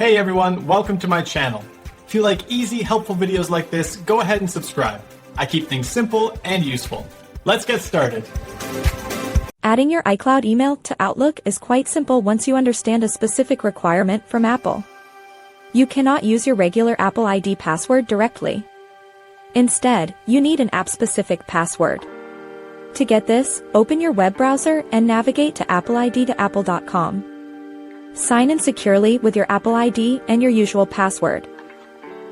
Hey everyone, welcome to my channel. If you like easy, helpful videos like this, go ahead and subscribe. I keep things simple and useful. Let's get started. Adding your iCloud email to Outlook is quite simple once you understand a specific requirement from Apple. You cannot use your regular Apple ID password directly. Instead, you need an app-specific password. To get this, open your web browser and navigate to appleid.apple.com. Sign in securely with your Apple ID and your usual password.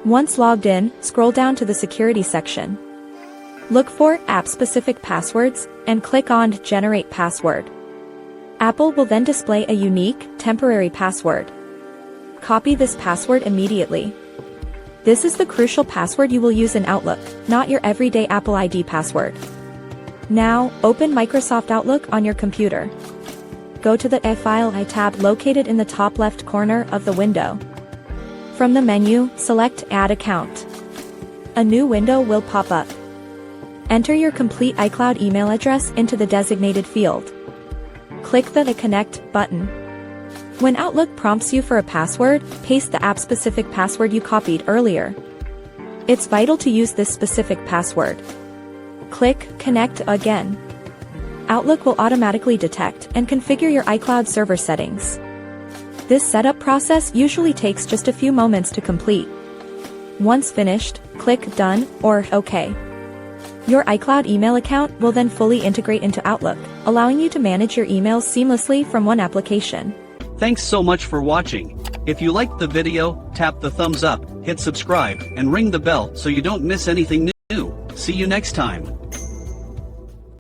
Once logged in, scroll down to the security section. Look for app-specific passwords and click on Generate Password. Apple will then display a unique, temporary password. Copy this password immediately. This is the crucial password you will use in Outlook, not your everyday Apple ID password. Now, open Microsoft Outlook on your computer. Go to the File tab located in the top left corner of the window. From the menu, select Add Account. A new window will pop up. Enter your complete iCloud email address into the designated field. Click the Connect button. When Outlook prompts you for a password, paste the app-specific password you copied earlier. It's vital to use this specific password. Click Connect again. Outlook will automatically detect and configure your iCloud server settings. This setup process usually takes just a few moments to complete. Once finished, click Done or OK. Your iCloud email account will then fully integrate into Outlook, allowing you to manage your emails seamlessly from one application. Thanks so much for watching. If you liked the video, tap the thumbs up, hit subscribe, and ring the bell so you don't miss anything new. See you next time.